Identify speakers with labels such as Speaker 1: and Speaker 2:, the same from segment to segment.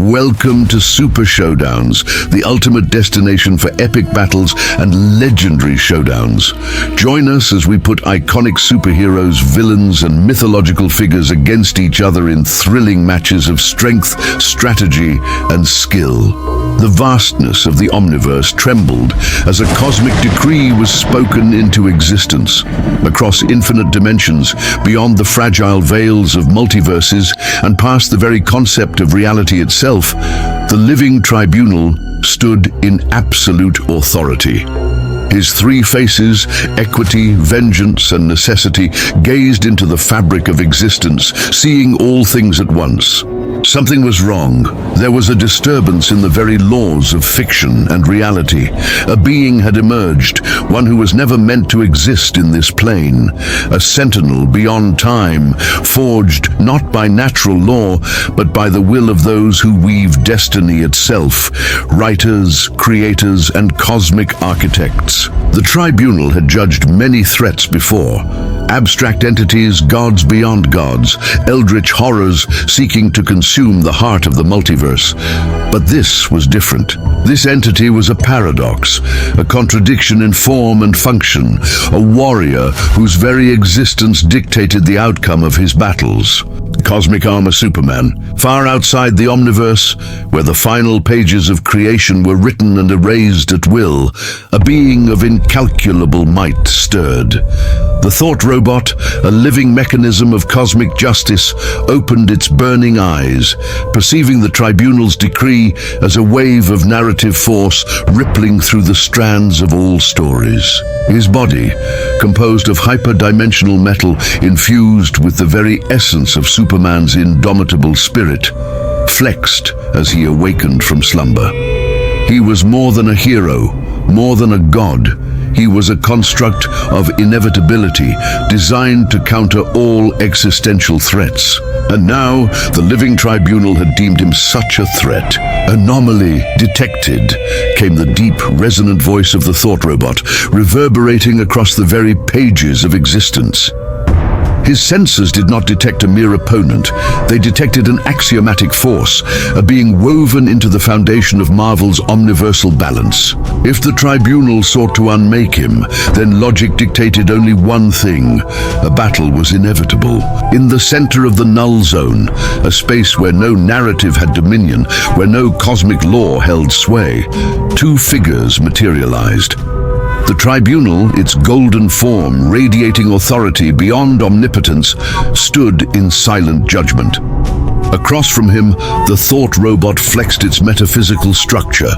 Speaker 1: Welcome to Super Showdowns, the ultimate destination for epic battles and legendary showdowns. Join us as we put iconic superheroes, villains, and mythological figures against each other in thrilling matches of strength, strategy, and skill. The vastness of the Omniverse trembled as a cosmic decree was spoken into existence. Across infinite dimensions, beyond the fragile veils of multiverses, and past the very concept of reality itself, the Living Tribunal stood in absolute authority. His three faces, equity, vengeance, and necessity, gazed into the fabric of existence, seeing all things at once. Something was wrong. There was a disturbance in the very laws of fiction and reality. A being had emerged, one who was never meant to exist in this plane. A sentinel beyond time, forged not by natural law, but by the will of those who weave destiny itself, writers, creators, and cosmic architects. The tribunal had judged many threats before. Abstract entities, gods beyond gods, eldritch horrors seeking to consume the heart of the multiverse. But this was different. This entity was a paradox, a contradiction in form and function, a warrior whose very existence dictated the outcome of his battles. Cosmic Armor Superman, far outside the Omniverse, where the final pages of creation were written and erased at will, a being of incalculable might stirred. The thought robot, a living mechanism of cosmic justice, opened its burning eyes, perceiving the tribunal's decree as a wave of narrative force rippling through the strands of all stories. His body, composed of hyperdimensional metal infused with the very essence of Superman's indomitable spirit, flexed as he awakened from slumber. He was more than a hero, more than a god. He was a construct of inevitability, designed to counter all existential threats. And now, the Living Tribunal had deemed him such a threat. Anomaly detected, came the deep, resonant voice of the thought robot, reverberating across the very pages of existence. His sensors did not detect a mere opponent. They detected an axiomatic force, a being woven into the foundation of Marvel's omniversal balance. If the tribunal sought to unmake him, then logic dictated only one thing: a battle was inevitable. In the center of the null zone, a space where no narrative had dominion, where no cosmic law held sway, two figures materialized. The tribunal, its golden form radiating authority beyond omnipotence, stood in silent judgment. Across from him, the thought robot flexed its metaphysical structure,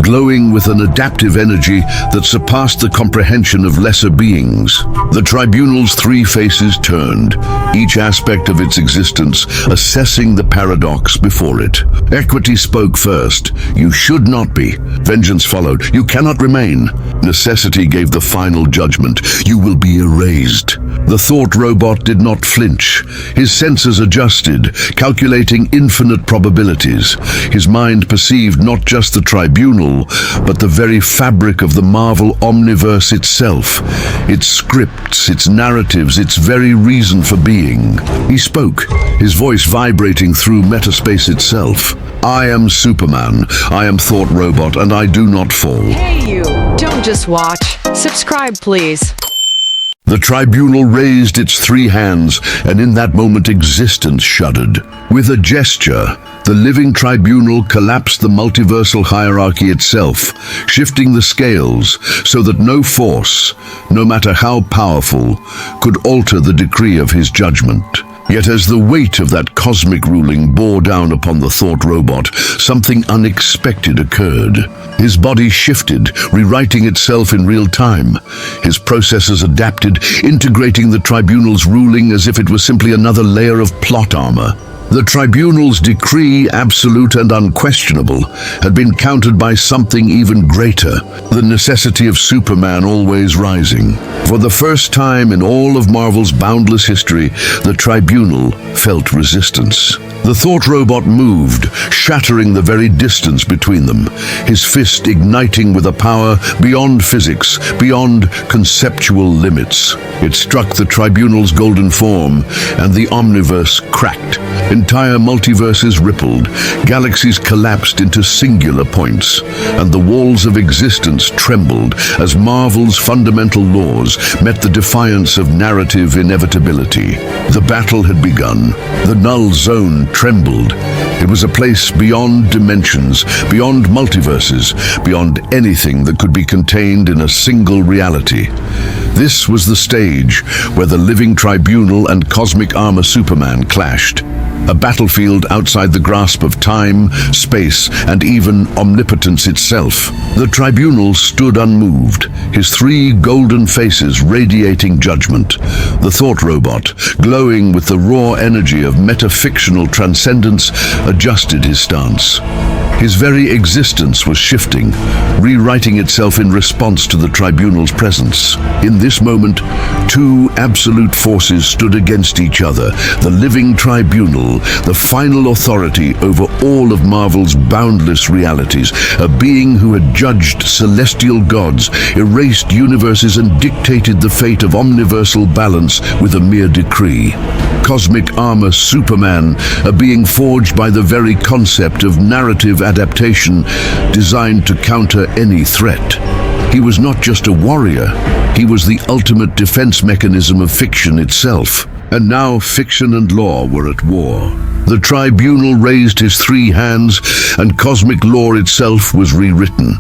Speaker 1: glowing with an adaptive energy that surpassed the comprehension of lesser beings. The tribunal's three faces turned, each aspect of its existence assessing the paradox before it. Equity spoke first. You should not be. Vengeance followed. You cannot remain. Necessity gave the final judgment. You will be erased. The thought robot did not flinch. His senses adjusted, calculating infinite probabilities. His mind perceived not just the tribunal, but the very fabric of the Marvel Omniverse itself, its scripts, its narratives, its very reason for being. He spoke, his voice vibrating through metaspace itself. I am Superman, I am Thought Robot, and I do not fall.
Speaker 2: Hey you, don't just watch. Subscribe, please.
Speaker 1: The tribunal raised its three hands, and in that moment existence shuddered. With a gesture, the Living Tribunal collapsed the multiversal hierarchy itself, shifting the scales so that no force, no matter how powerful, could alter the decree of his judgment. Yet as the weight of that cosmic ruling bore down upon the thought robot, something unexpected occurred. His body shifted, rewriting itself in real time. His processors adapted, integrating the tribunal's ruling as if it was simply another layer of plot armor. The tribunal's decree, absolute and unquestionable, had been countered by something even greater: the necessity of Superman always rising. For the first time in all of Marvel's boundless history, the tribunal felt resistance. The thought robot moved, shattering the very distance between them, his fist igniting with a power beyond physics, beyond conceptual limits. It struck the tribunal's golden form, and the Omniverse cracked. Entire multiverses rippled, galaxies collapsed into singular points, and the walls of existence trembled as Marvel's fundamental laws met the defiance of narrative inevitability. The battle had begun. The null zone trembled. It was a place beyond dimensions, beyond multiverses, beyond anything that could be contained in a single reality. This was the stage where the Living Tribunal and Cosmic Armor Superman clashed. A battlefield outside the grasp of time, space, and even omnipotence itself. The Tribunal stood unmoved, his three golden faces radiating judgment. The thought robot, glowing with the raw energy of metafictional transcendence, adjusted his stance. His very existence was shifting, rewriting itself in response to the Tribunal's presence. In this moment, two absolute forces stood against each other. The Living Tribunal, the final authority over all of Marvel's boundless realities, a being who had judged celestial gods, erased universes, and dictated the fate of omniversal balance with a mere decree. Cosmic Armor Superman, a being forged by the very concept of narrative adaptation, designed to counter any threat. He was not just a warrior, he was the ultimate defense mechanism of fiction itself. And now fiction and law were at war. The Tribunal raised his three hands, and cosmic law itself was rewritten.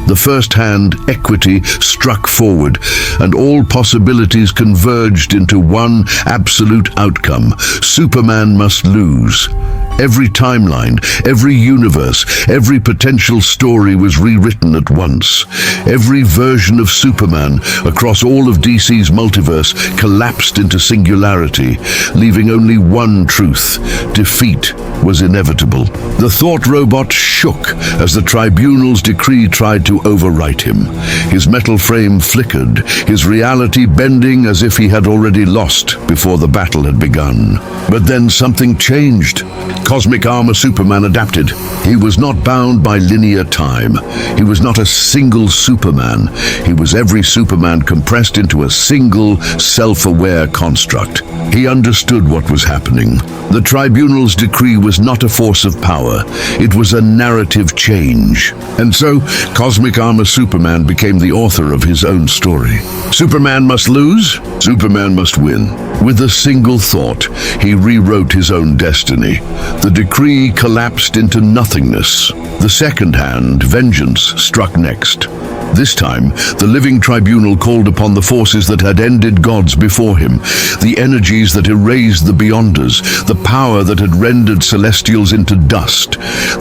Speaker 1: The first hand, equity, struck forward, and all possibilities converged into one absolute outcome. Superman must lose. Every timeline, every universe, every potential story was rewritten at once. Every version of Superman across all of DC's multiverse collapsed into singularity, leaving only one truth: defeat was inevitable. The thought robot shook as the Tribunal's decree tried to overwrite him. His metal frame flickered, his reality bending as if he had already lost before the battle had begun. But then something changed. Cosmic Armor Superman adapted. He was not bound by linear time. He was not a single Superman. He was every Superman compressed into a single, self-aware construct. He understood what was happening. The Tribunal's decree was not a force of power. It was a narrative change. And so, Cosmic Armor Superman became the author of his own story. Superman must lose, Superman must win. With a single thought, he rewrote his own destiny. The decree collapsed into nothingness. The second hand, vengeance, struck next. This time, the Living Tribunal called upon the forces that had ended gods before him, the energies that erased the Beyonders, the power that had rendered celestials into dust,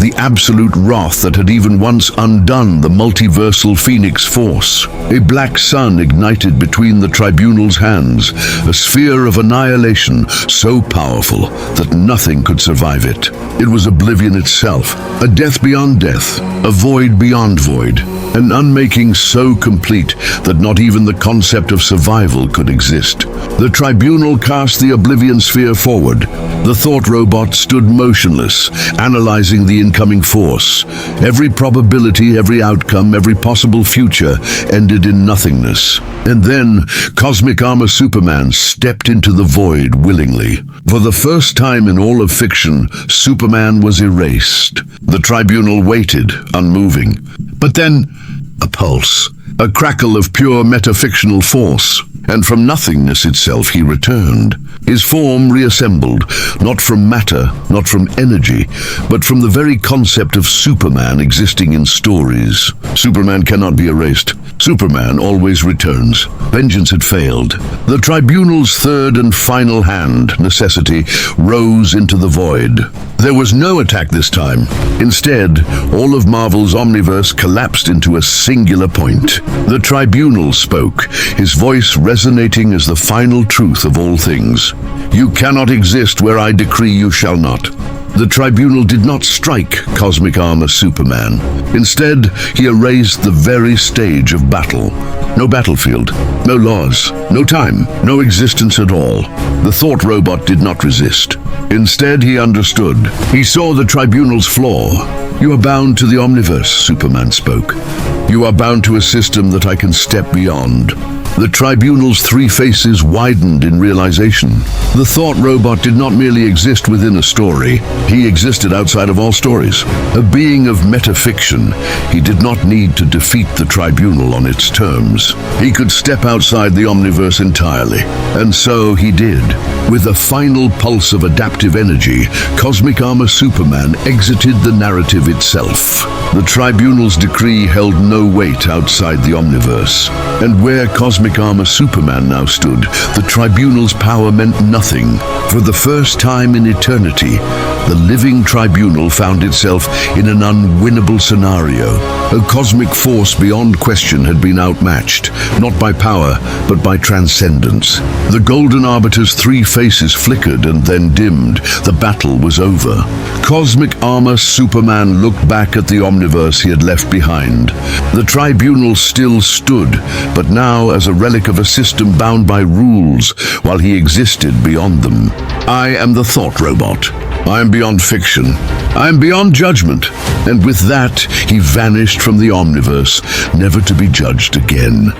Speaker 1: the absolute wrath that had even once undone the multiversal Phoenix Force. A black sun ignited between the Tribunal's hands, a sphere of annihilation so powerful that nothing could survive it. It was Oblivion itself, a death beyond death, a void beyond void, an unmaking so complete that not even the concept of survival could exist. The Tribunal cast the Oblivion sphere forward. The thought robot stood motionless, analyzing the incoming force. Every probability, every outcome, every possible future ended in nothingness. And then, Cosmic Armor Superman stepped into the void willingly. For the first time in all of fiction, Superman was erased. The Tribunal waited, unmoving. But then, a pulse, a crackle of pure metafictional force, and from nothingness itself he returned. His form reassembled, not from matter, not from energy, but from the very concept of Superman existing in stories. Superman cannot be erased. Superman always returns. Vengeance had failed. The Tribunal's third and final hand, necessity, rose into the void. There was no attack this time. Instead, all of Marvel's Omniverse collapsed into a singular point. The Tribunal spoke, his voice resonating as the final truth of all things. You cannot exist where I decree you shall not. The Tribunal did not strike Cosmic Armor Superman. Instead, he erased the very stage of battle. No battlefield, no laws, no time, no existence at all. The thought robot did not resist. Instead, he understood. He saw the Tribunal's flaw. You are bound to the Omniverse, Superman spoke. You are bound to a system that I can step beyond. The Tribunal's three faces widened in realization. The thought robot did not merely exist within a story, he existed outside of all stories. A being of metafiction, he did not need to defeat the Tribunal on its terms. He could step outside the Omniverse entirely, and so he did. With a final pulse of adaptive energy, Cosmic Armor Superman exited the narrative itself. The Tribunal's decree held no weight outside the Omniverse, and where Cosmic Armor Superman now stood, the Tribunal's power meant nothing. For the first time in eternity, the Living Tribunal found itself in an unwinnable scenario. A cosmic force beyond question had been outmatched, not by power, but by transcendence. The Golden Arbiter's three faces flickered and then dimmed. The battle was over. Cosmic Armor Superman looked back at the Omniverse he had left behind. The Tribunal still stood, but now as a relic of a system bound by rules, while he existed beyond them. I am the thought robot. I am beyond fiction. I am beyond judgment. And with that, he vanished from the Omniverse, never to be judged again.